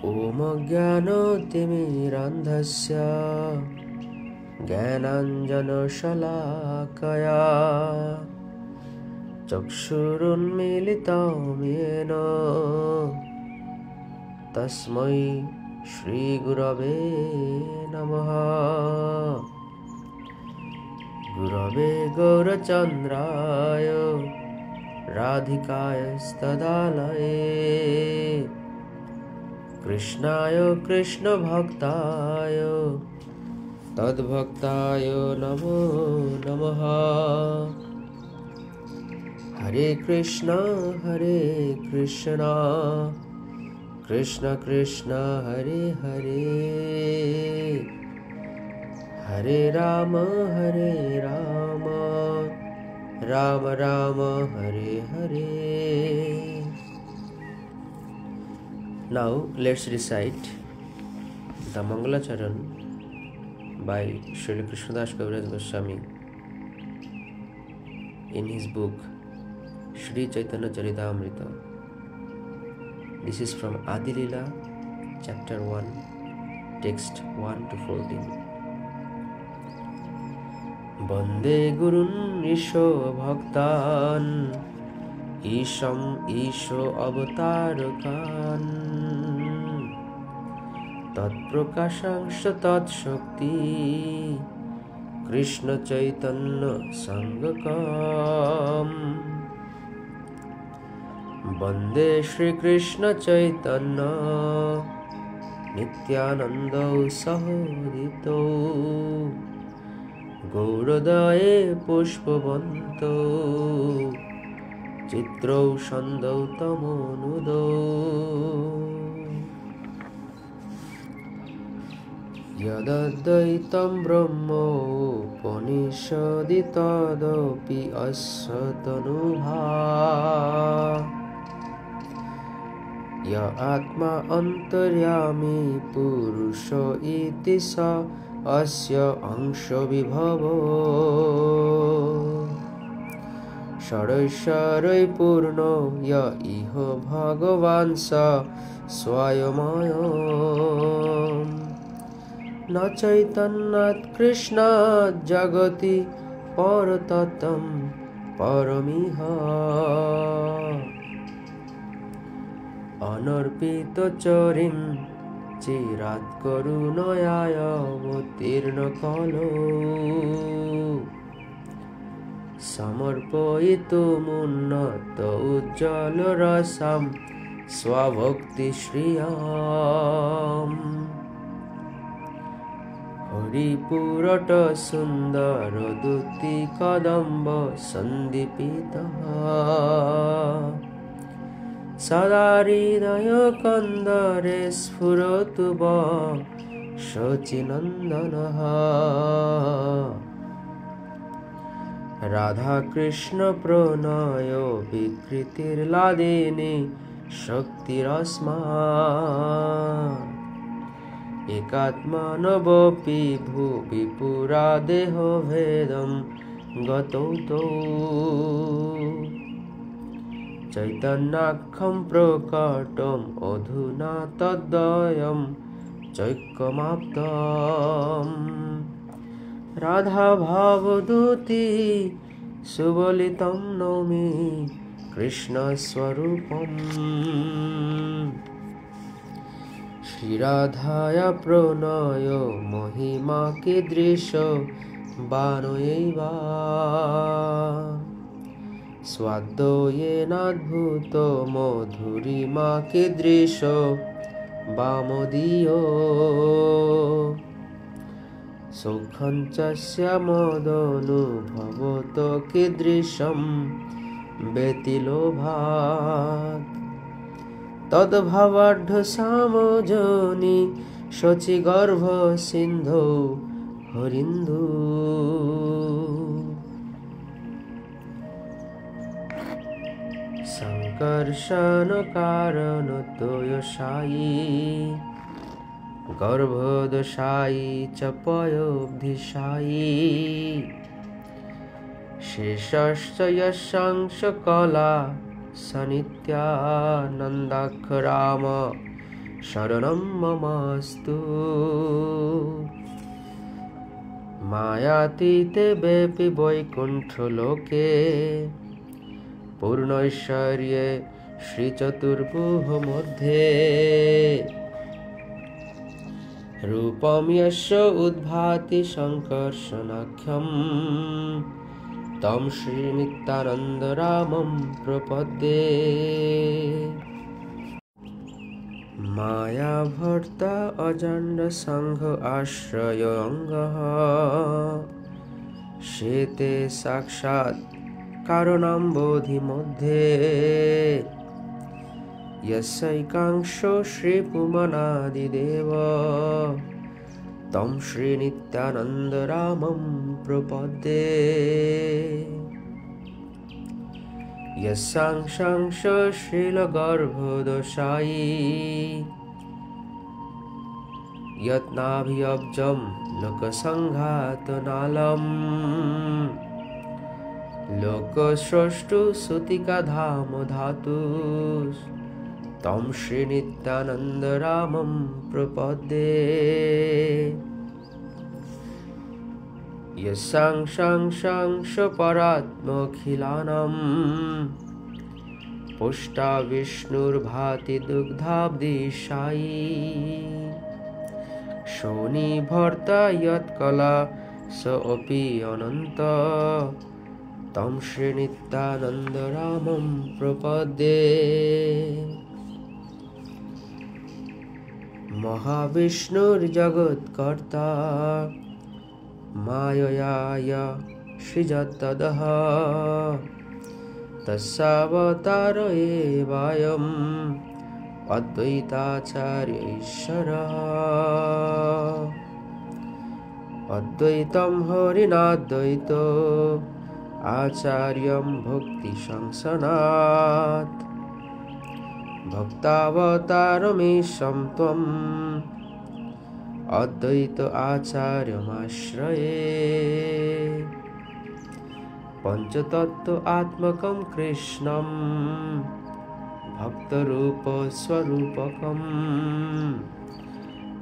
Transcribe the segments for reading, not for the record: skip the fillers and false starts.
ॐ ज्ञानतिमिरान्धस्य ज्ञानाञ्जनशलाकया चक्षुरुन्मीलितं येन तस्मै श्रीगुरवे नमः। गुरवे गौरचन्द्राय राधिकायस्तदालये कृष्णाय कृष्णभक्ताय तद्भक्ताय नमो नमः। हरे कृष्ण कृष्ण कृष्ण हरे हरे, हरे Ram Ram Ram Hare Hare. Now let's recite the Mangalacharan by Srila Krishnadas Kaviraj Goswami in his book Sri Chaitanya Charitamrita. This is from Adi Lila, chapter 1, text 1 to 14. Bande Gurun Isho Bhaktan Isham Isho Avatarakan Tat Prakashangsha Tat Shakti Krishna Chaitanya Sangakam Bande Shri Krishna Chaitanya Nityananda Sahodito Gauradaye Pushpavanto Chitrau Shandau Tamonudo Yadadaitam Brahmo Upanishaditadapi Asatanubha Ya Atma Antaryami Purusha iti sa Asya Angsha Vibhavo Sharai Sharai Purno Ya Iho Bhagavan Sa Swayamayam Na Chaitanyat Krishna Jagati Paratatam Paramiha Anarpita Charim Chirat Karunayaya Mutirna Kalo Samarpayito Munnata Ujjala Rasam Swabhakti Shriyam Haripurata Sundara Duti Kadamba Sandipita Sadaridaya Kandare Sphuratuba Shachinandanaha Radha Krishna Pranayo Vikritir Ladini Shakti Rasma Ekatma Navapi Bhubi Pura Deho Vedam Gatoto Chaitanakham Prakatam Adhuna Tadayam Chaikamaptam Radha Bhavaduti Subalitam Naumi Krishna Swarupam Shri Radhaya Pranayo Mahima Kidrisha Banoyeva Swadoyenadbhuto Madhurima Kidrisha Bamodiyo Sukhanchasya Madanu Bhavato Kidrisham Betilobhat Tadbhavadha Samojani Shochi Garbha Sindho Harindu Sankarshana Karana Toyashayi Garbhodashayi Chapayobdhishayi Sheshascha Yashangsha Kala Sanityanandakharama शरणं ममास्तु। मायातीते वेपि वैकुण्ठलोके पूर्णैश्वर्ये श्रीचतुर्भुज मध्ये रूपं यस्य उद्भाति संकर्षणाख्यं तं श्रीनित्यानन्दरामं प्रपद्ये। मायाभर्ता अजाण्डसङ्घ आश्रय अङ्गः शेते साक्षात् कारुणाम्बोधि मध्ये यस्यैकांशो श्रीपुमनादिदेव तं श्रीनित्यानन्दरामं प्रपद्ये। यस्यांशांश श्रीलगर्भदशायी यत्नाभिअब्जं लोकसङ्घातनालं लोकस्रष्टु सुतिकाधाम धातुः तं श्रीनित्यानन्दरामं प्रपद्ये। यस्यांशांश परात्मखिलानां पुष्टा विष्णुर्भाति दुग्धाब्धिशायी शोणिभर्ता यत्कला स अपि अनन्त तं श्रीनित्यानन्दरामं प्रपद्ये। महाविष्णुर्जगत्कर्ता मायया सृजत्तदः तस्यावतार एवायम् अद्वैताचार्य ईश्वरः। अद्वैतं हरिणाद्वैतो आचार्यं भक्तिसंसनात् भक्तावतारमीशं त्वम् अद्वैत आचार्यमाश्रये। पञ्चतत्त्व आत्मकं कृष्णं भक्तरूपस्वरूपकं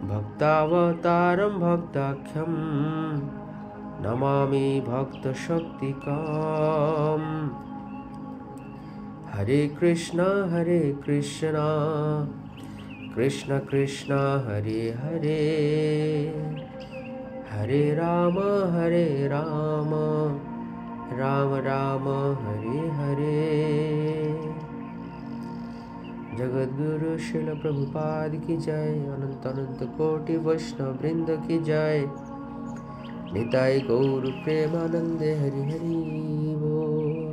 भक्तावतारं भक्ताख्यं नमामि भक्तशक्तिकम्। हरे कृष्ण कृष्ण कृष्ण हरे हरे हरे राम राम राम हरे हरे। जगद्गुरु श्रील प्रभुपाद की जय। अनंत अनंत कोटि वैष्णव वृंद की जय। निताई गौर प्रेमानंदे हरि हरि बोल।